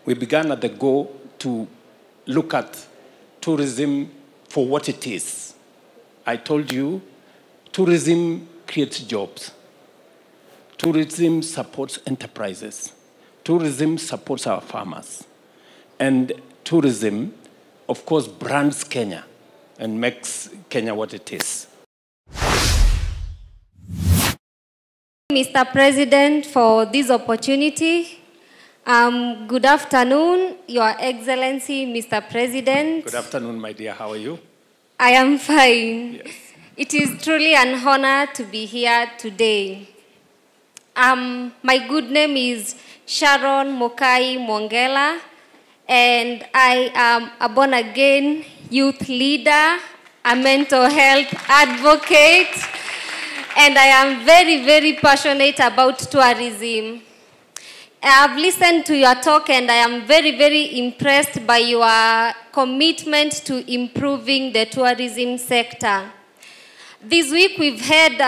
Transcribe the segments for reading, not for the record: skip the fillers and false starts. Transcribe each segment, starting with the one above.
We began at the go to look at tourism for what it is. I told you, tourism creates jobs. Tourism supports enterprises. Tourism supports our farmers. And tourism, of course, brands Kenya and makes Kenya what it is. Mr. President, for this opportunity. Good afternoon, Your Excellency, Mr. President. Good afternoon, my dear. How are you? I am fine. Yes. It is truly an honor to be here today. My good name is Sharon Mokai Mongela, and I am a born-again youth leader, a mental health advocate, and I am very, very passionate about tourism. I have listened to your talk, and I am very, very impressed by your commitment to improving the tourism sector. This week we've had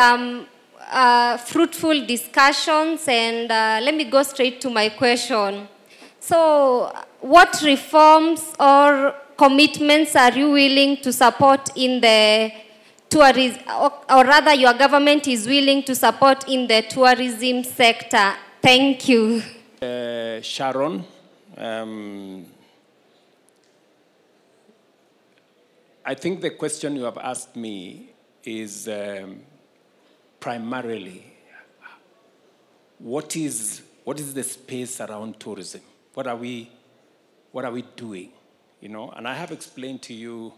fruitful discussions, and let me go straight to my question. So, what reforms or commitments are you willing to support in the tourism, or rather your government is willing to support in the tourism sector? Thank you. Sharon, I think the question you have asked me is primarily what is the space around tourism? What are we doing? You know, and I have explained to you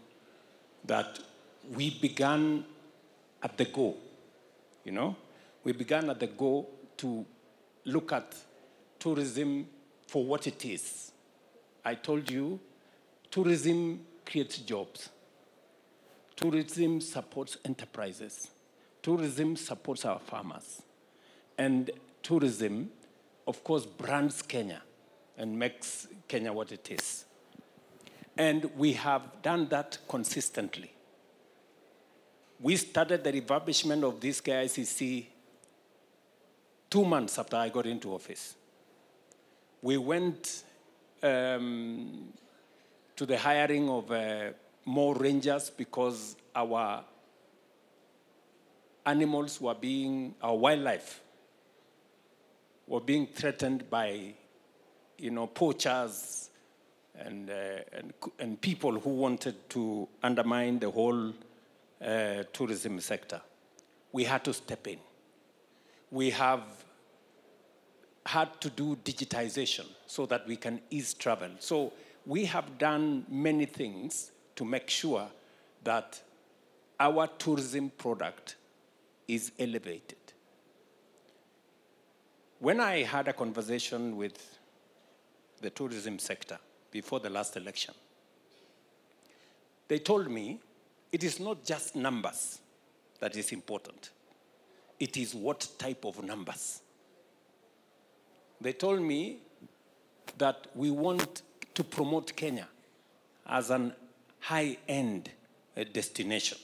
that we began at the go. You know, we began at the go to look at tourism for what it is. I told you, tourism creates jobs. Tourism supports enterprises. Tourism supports our farmers. And tourism, of course, brands Kenya and makes Kenya what it is. And we have done that consistently. We started the refurbishment of this KICC 2 months after I got into office. We went to the hiring of more rangers because our animals were our wildlife were being threatened by, poachers and people who wanted to undermine the whole tourism sector. We had to step in. We have had to do digitization so that we can ease travel. So we have done many things to make sure that our tourism product is elevated. When I had a conversation with the tourism sector before the last election, they told me it is not just numbers that is important. It is what type of numbers. They told me that we want to promote Kenya as an high-end destination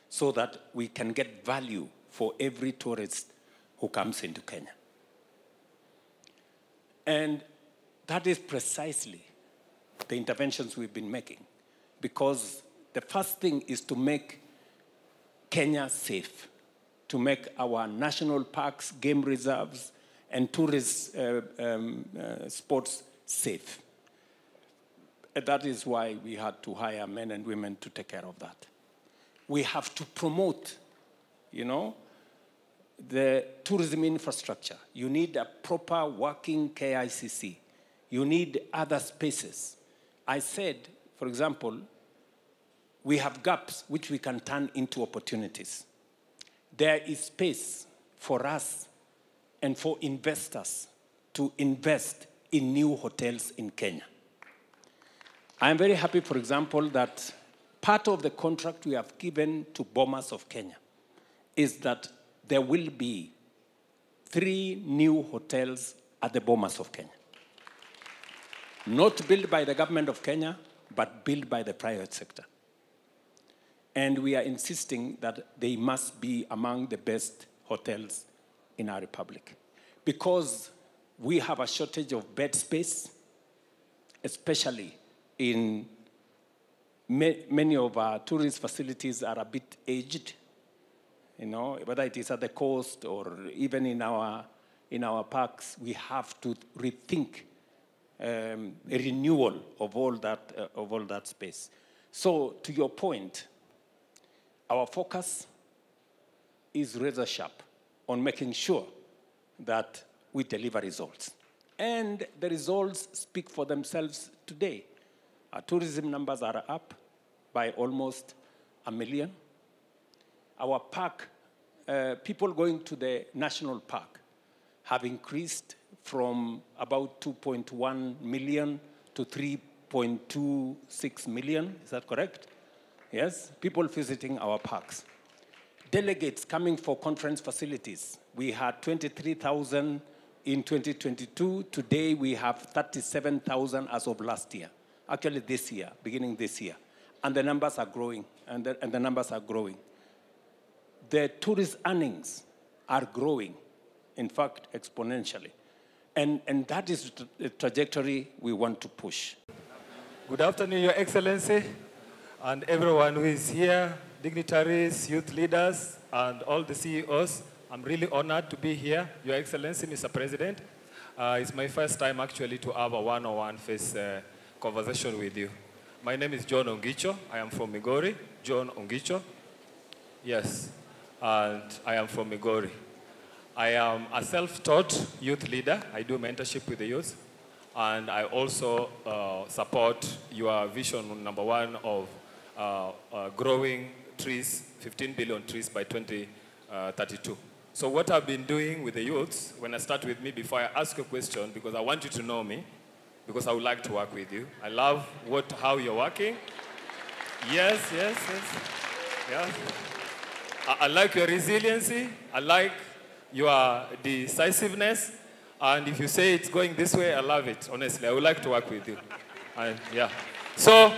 so that we can get value for every tourist who comes into Kenya. And that is precisely the interventions we've been making, because the first thing is to make Kenya safe, to make our national parks, game reserves, and tourist spots safe. And that is why we had to hire men and women to take care of that. We have to promote, the tourism infrastructure. You need a proper working KICC. You need other spaces. I said, for example, we have gaps which we can turn into opportunities. There is space for us and for investors to invest in new hotels in Kenya. I'm very happy, for example, that part of the contract we have given to Bomas of Kenya is that there will be 3 new hotels at the Bomas of Kenya. Not built by the government of Kenya, but built by the private sector. And we are insisting that they must be among the best hotels in our republic. Because we have a shortage of bed space, especially in many of our tourist facilities are a bit aged, you know, whether it is at the coast or even in our parks, we have to rethink a renewal of all that space. So to your point, our focus is razor sharp on making sure that we deliver results. And the results speak for themselves today. Our tourism numbers are up by almost 1 million. Our park, people going to the national park have increased from about 2.1 million to 3.26 million. Is that correct? Yes, people visiting our parks. Delegates coming for conference facilities. We had 23,000 in 2022. Today we have 37,000 as of last year. Actually this year, beginning this year. And the numbers are growing, and the numbers are growing. The tourist earnings are growing, in fact, exponentially. And that is the trajectory we want to push. Good afternoon, Your Excellency, and everyone who is here, dignitaries, youth leaders, and all the CEOs. I'm really honored to be here, Your Excellency, Mr. President. It's my first time actually to have a one-on-one face conversation with you. My name is John Ongicho. I am from Migori. John Ongicho. Yes, and I am from Migori. I am a self-taught youth leader. I do mentorship with the youth. And I also support your vision #1 of growing trees, 15 billion trees by 2032. So what I've been doing with the youths, when I start with me, before I ask a question, because I want you to know me, because I would like to work with you. I love how you're working. Yes. Yeah. I like your resiliency. I like your decisiveness. And if you say it's going this way, I love it. Honestly, I would like to work with you. So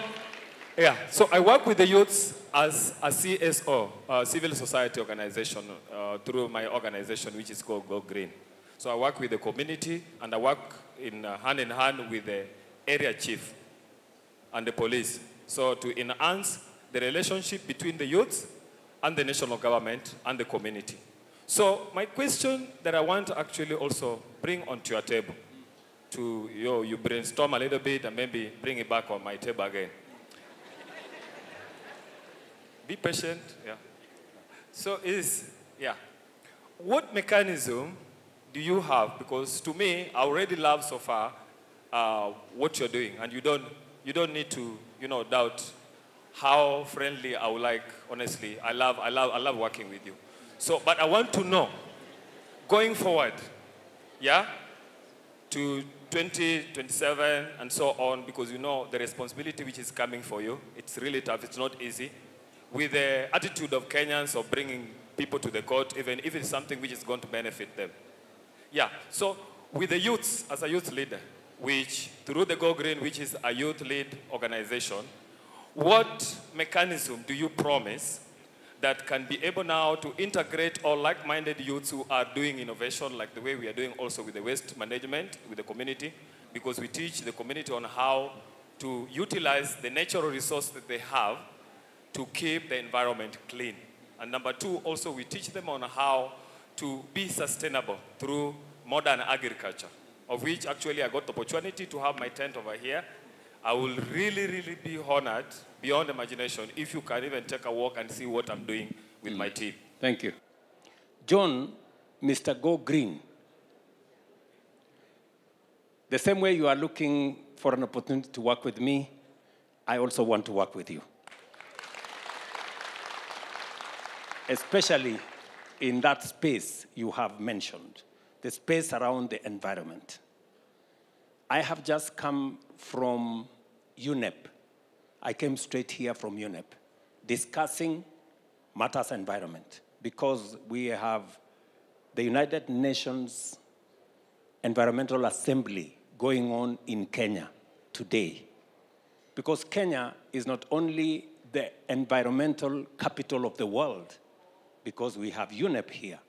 I work with the youths as a CSO, civil society organization, through my organization, which is called Go Green. So I work with the community, and I work hand in hand with the area chief and the police. So to enhance the relationship between the youths and the national government and the community. So my question that I want to actually also bring onto your table, to you brainstorm a little bit and maybe bring it back on my table again. Be patient, So what mechanism do you have? Because to me, I already love so far what you're doing, and you don't need to, doubt how friendly I would like. Honestly, I love working with you. So, but I want to know, going forward, to 2027 and so on, because the responsibility which is coming for you, it's really tough, it's not easy. With the attitude of Kenyans of bringing people to the court, even if it's something which is going to benefit them. So with the youths, as a youth leader, which through the Go Green, which is a youth-led organization, what mechanism do you promise that can be able now to integrate all like-minded youths who are doing innovation, like the way we are doing also with the waste management, with the community, because we teach the community on how to utilize the natural resource that they have to keep the environment clean. And number 2, also we teach them on how to be sustainable through modern agriculture, of which actually I got the opportunity to have my tent over here. I will really, really be honored, beyond imagination, if you can even take a walk and see what I'm doing with my team. Thank you. John, Mr. Go Green, the same way you are looking for an opportunity to work with me, I also want to work with you. Especially in that space you have mentioned, the space around the environment. I have just come from UNEP. I came straight here from UNEP, discussing matters environment, because we have the United Nations Environmental Assembly going on in Kenya today. Because Kenya is not only the environmental capital of the world, because we have UNEP here,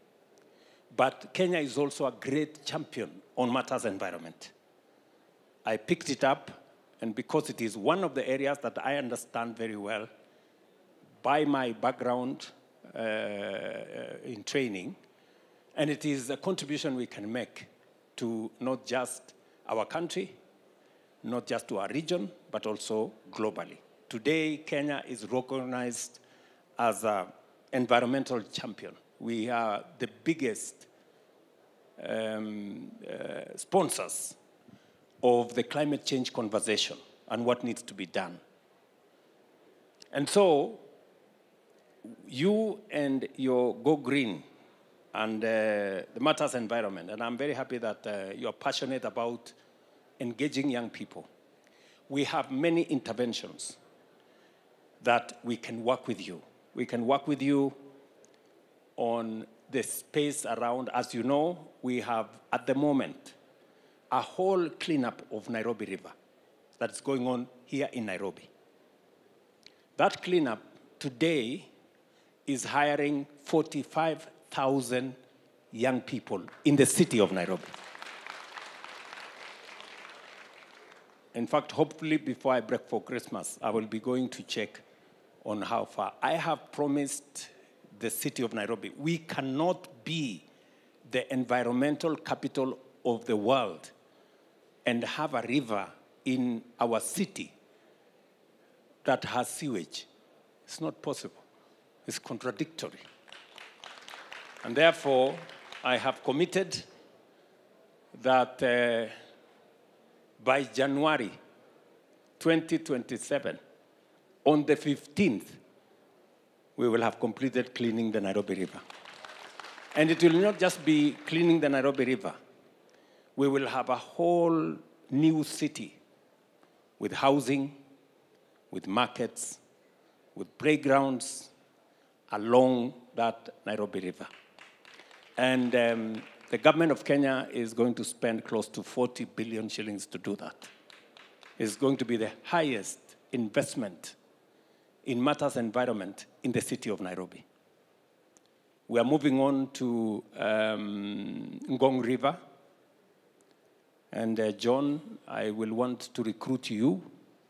but Kenya is also a great champion on matters environment. I picked it up and because it is one of the areas that I understand very well by my background in training, and it is a contribution we can make to not just our country, not just to our region, but also globally. Today, Kenya is recognized as an environmental champion. We are the biggest sponsors of the climate change conversation and what needs to be done. And so, you and your Go Green and the Matters Environment, and I'm very happy that you're passionate about engaging young people. We have many interventions that we can work with you. We can work with you on the space around. As you know, we have, at the moment, a whole cleanup of Nairobi River that's going on here in Nairobi. That cleanup today is hiring 45,000 young people in the city of Nairobi. In fact, hopefully before I break for Christmas, I will be going to check on how far. I have promised the city of Nairobi, we cannot be the environmental capital of the world and have a river in our city that has sewage. It's not possible. It's contradictory. And therefore, I have committed that by January 2027, on the 15th, we will have completed cleaning the Nairobi River. And it will not just be cleaning the Nairobi River. We will have a whole new city with housing, with markets, with playgrounds along that Nairobi River. And the government of Kenya is going to spend close to 40 billion shillings to do that. It's going to be the highest investment in matters environment in the city of Nairobi. We are moving on to Ngong River. And John, I will want to recruit you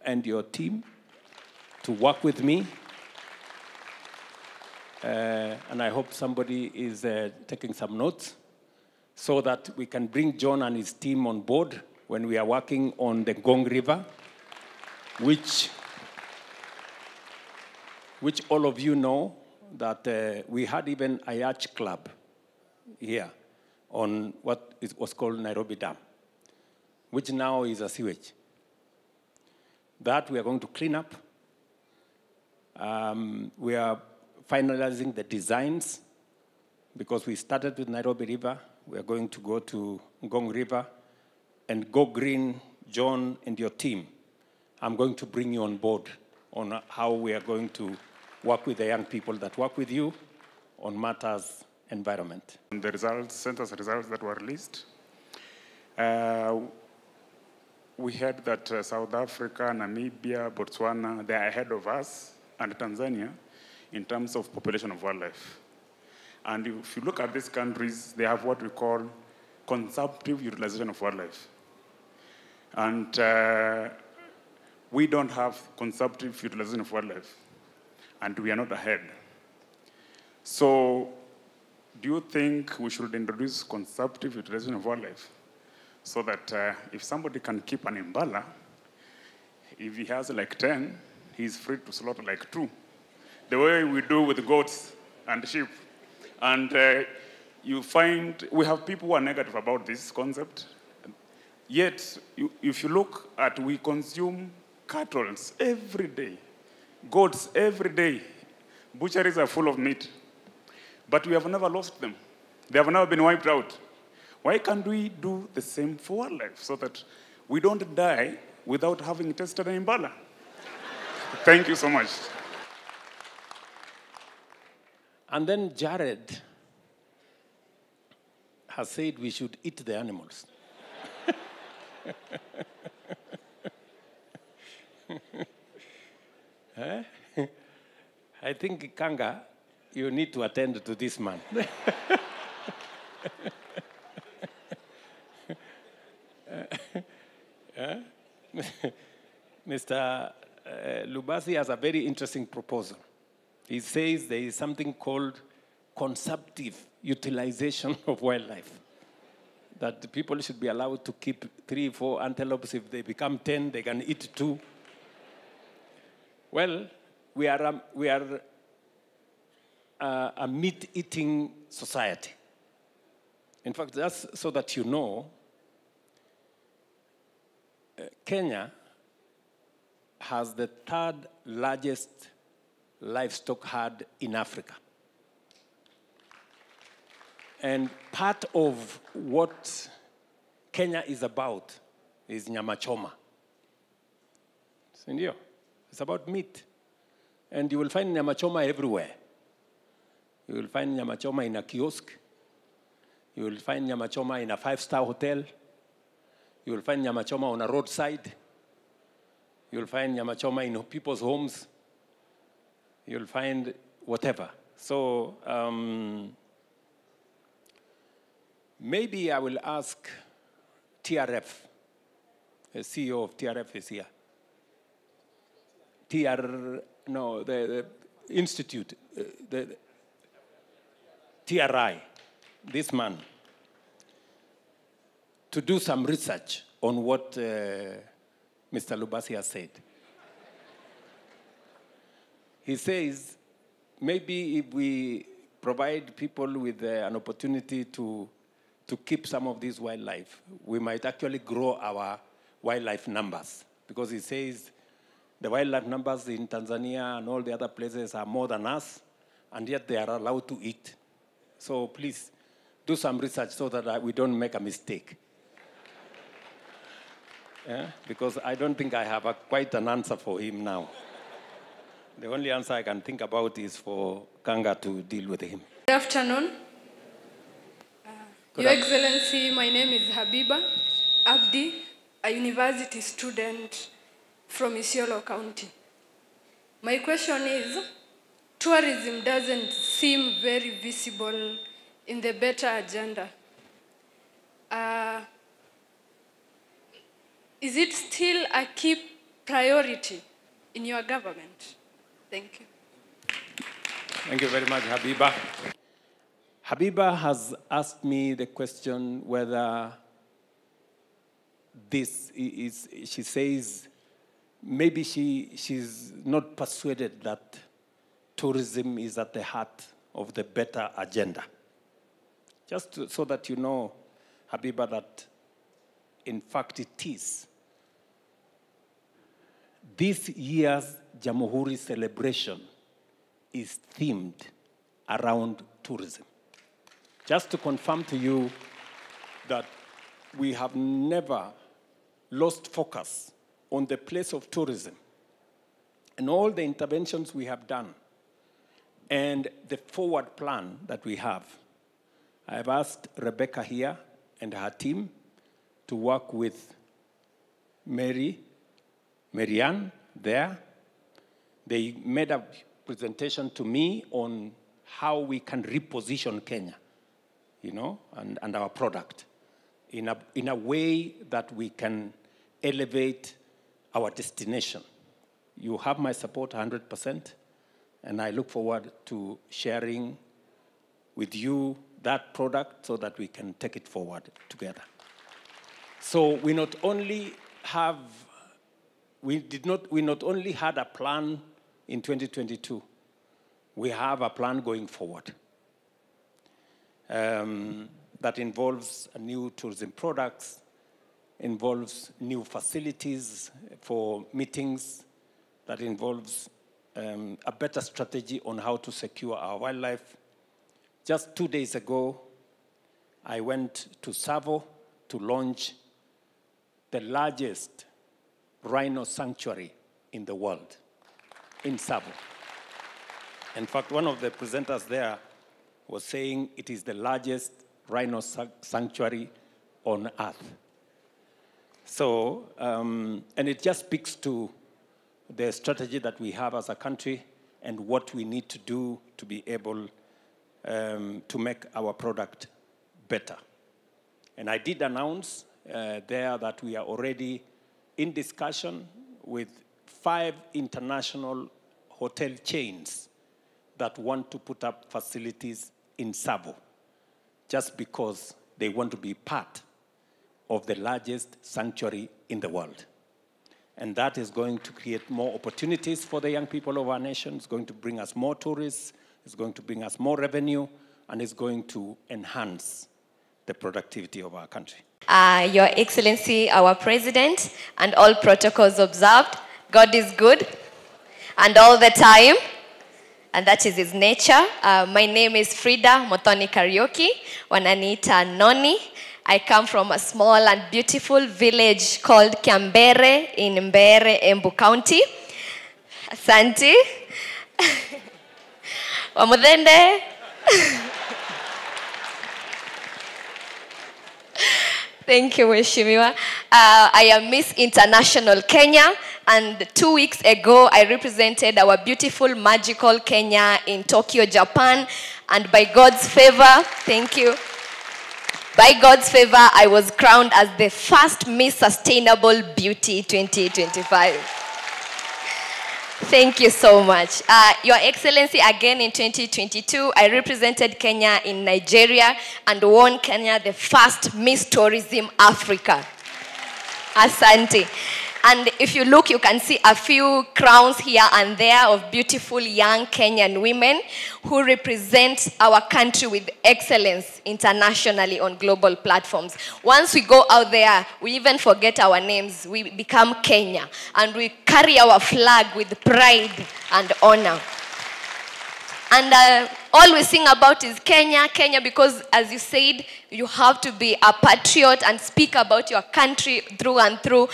and your team to work with me. And I hope somebody is taking some notes so that we can bring John and his team on board when we are working on the Ngong River, which all of you know that we had even a yacht club here on what was called Nairobi Dam, which now is a sewage. That we are going to clean up. We are finalizing the designs because we started with Nairobi River. We are going to go to Ngong River and Go Green, John and your team. I'm going to bring you on board on how we are going to work with the young people that work with you on matters environment. The results, census results that were released, we heard that South Africa, Namibia, Botswana, they are ahead of us, and Tanzania, in terms of population of wildlife. And if you look at these countries, they have what we call consumptive utilization of wildlife. And we don't have consumptive utilization of wildlife, and we are not ahead. So do you think we should introduce consumptive utilization of wildlife so that if somebody can keep an impala, if he has like 10, he's free to slaughter like 2, the way we do with goats and sheep? And you find we have people who are negative about this concept. Yet, if you look at, we consume cattle every day, goats every day. Butcheries are full of meat. But we have never lost them. They have never been wiped out. Why can't we do the same for wildlife so that we don't die without having tested an impala? Thank you so much. And then Jared has said we should eat the animals. I think, Kanga, you need to attend to this man. Mr. Lubasi has a very interesting proposal. He says there is something called consumptive utilization of wildlife. That the people should be allowed to keep 3, 4 antelopes. If they become 10, they can eat 2. Well, we are a meat-eating society. In fact, just so that you know, Kenya has the 3rd largest livestock herd in Africa. And part of what Kenya is about is nyama choma. Sindio? It's about meat. And you will find nyama choma everywhere. You will find nyama choma in a kiosk. You will find nyama choma in a 5-star hotel. You will find nyama choma on a roadside. You will find nyama choma in people's homes. You will find whatever. So maybe I will ask TRF. The CEO of TRF is here. The institute, the TRI, this man, to do some research on what Mr. Lubasi has said. He says, maybe if we provide people with an opportunity to keep some of this wildlife, we might actually grow our wildlife numbers. Because he says the wildlife numbers in Tanzania and all the other places are more than us, and yet they are allowed to eat. So please, do some research so that we don't make a mistake. Yeah? Because I don't think I have quite an answer for him now. The only answer I can think about is for Kanga to deal with him. Good afternoon. Your Excellency, my name is Habiba Abdi, a university student from Isiolo County. My question is, tourism doesn't seem very visible in the better agenda. Is it still a key priority in your government? Thank you. Thank you very much, Habiba. Habiba has asked me the question whether this is, she says, maybe she's not persuaded that tourism is at the heart of the better agenda. Just so that you know, Habiba, that in fact it is. This year's Jamhuri celebration is themed around tourism. Just to confirm to you that we have never lost focus on the place of tourism and all the interventions we have done and the forward plan that we have. I have asked Rebecca here and her team to work with Marianne there. They made a presentation to me on how we can reposition Kenya, you know, and our product in a way that we can elevate our destination. You have my support 100%, and I look forward to sharing with you that product so that we can take it forward together. So we not only had a plan in 2022, we have a plan going forward that involves new tourism products, involves new facilities for meetings, that involves a better strategy on how to secure our wildlife. Just 2 days ago, I went to Tsavo to launch the largest rhino sanctuary in the world, in Tsavo. In fact, one of the presenters there was saying it is the largest rhino sanctuary on earth. So, and it just speaks to the strategy that we have as a country and what we need to do to be able to make our product better. And I did announce there that we are already in discussion with 5 international hotel chains that want to put up facilities in Savo just because they want to be part of the largest sanctuary in the world. And that is going to create more opportunities for the young people of our nation. It's going to bring us more tourists. It's going to bring us more revenue. And it's going to enhance the productivity of our country. Your Excellency, our President, and all protocols observed. God is good, and all the time, and that is his nature. My name is Frida Mothoni Karaoke, wananiita Noni. I come from a small and beautiful village called Kiambere in Mbere, Embu County. Asante. Wamudende. Thank you, Weshimiwa. I am Miss International Kenya, and 2 weeks ago, I represented our beautiful, magical Kenya in Tokyo, Japan, and by God's favor, thank you. By God's favor, I was crowned as the first Miss Sustainable Beauty 2025. Thank you so much. Your Excellency, again in 2022, I represented Kenya in Nigeria and won Kenya the first Miss Tourism Africa. Asante. And if you look, you can see a few crowns here and there of beautiful young Kenyan women who represent our country with excellence internationally on global platforms. Once we go out there, we even forget our names. We become Kenya, and we carry our flag with pride and honor. And all we sing about is Kenya, Kenya, because as you said, you have to be a patriot and speak about your country through and through.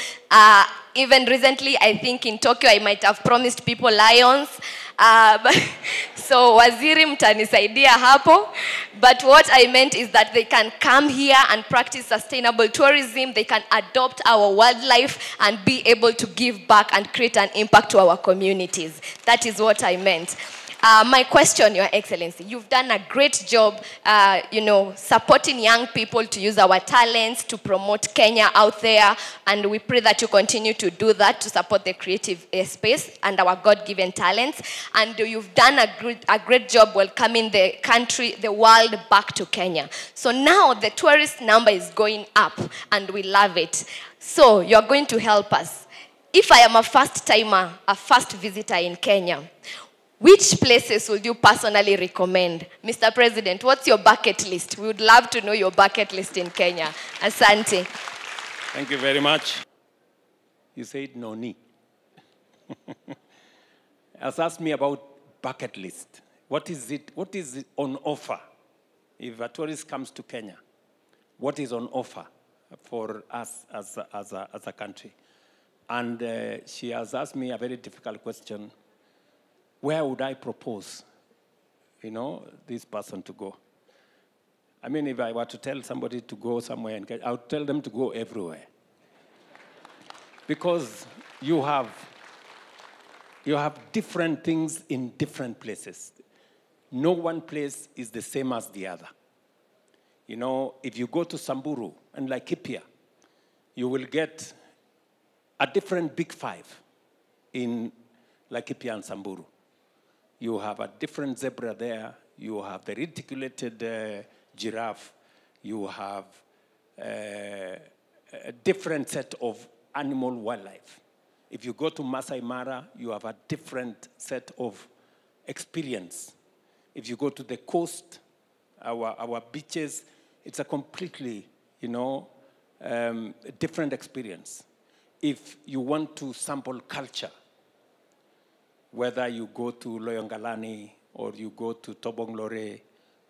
Even recently, I think in Tokyo, I might have promised people lions. So waziri mtanisaidia hapo. But what I meant is that they can come here and practice sustainable tourism. They can adopt our wildlife and be able to give back and create an impact to our communities. That is what I meant. My question, Your Excellency, you've done a great job, supporting young people to use our talents to promote Kenya out there, and we pray that you continue to do that to support the creative space and our God-given talents. And you've done a great job welcoming the country, the world back to Kenya. So now the tourist number is going up, and we love it. So you're going to help us. If I am a first-timer, a first visitor in Kenya, which places would you personally recommend? Mr. President, what's your bucket list? We would love to know your bucket list in Kenya. Asante. Thank you very much. You said Noni. Asked me about bucket list. What is it on offer? If a tourist comes to Kenya, what is on offer for us as a country? And she has asked me a very difficult question. Where would I propose, this person to go? I mean, if I were to tell somebody to go somewhere, I would tell them to go everywhere. Because you have different things in different places. No one place is the same as the other. If you go to Samburu and Laikipia, you will get a different big five in Laikipia and Samburu. You have a different zebra there. You have the reticulated giraffe. You have a different set of animal wildlife. If you go to Masai Mara, you have a different set of experience. If you go to the coast, our beaches, it's a completely, different experience. If you want to sample culture, whether you go to Loyongalani, or you go to Tobonglore,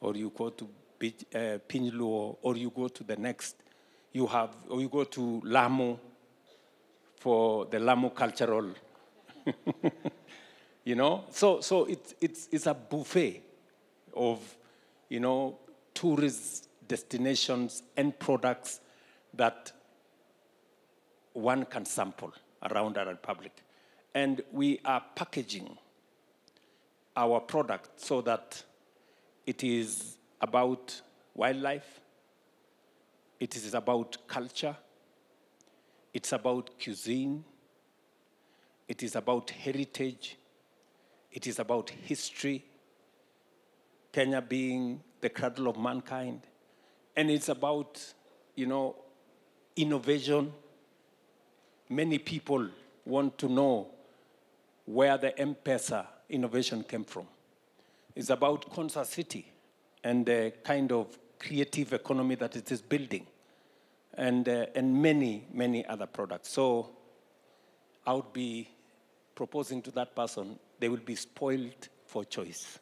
or you go to Pinluo, or you go to the next, or you go to Lamu for the Lamu cultural, So it's a buffet of, tourist destinations and products that one can sample around our republic. And we are packaging our product so that it is about wildlife, it is about culture, it's about cuisine, It is about heritage. It is about history. Kenya being the cradle of mankind. And it's about, innovation. Many people want to know where the M-Pesa innovation came from. It's about Konza City and the kind of creative economy that it is building, and many, many other products. So I would be proposing to that person, they will be spoiled for choice.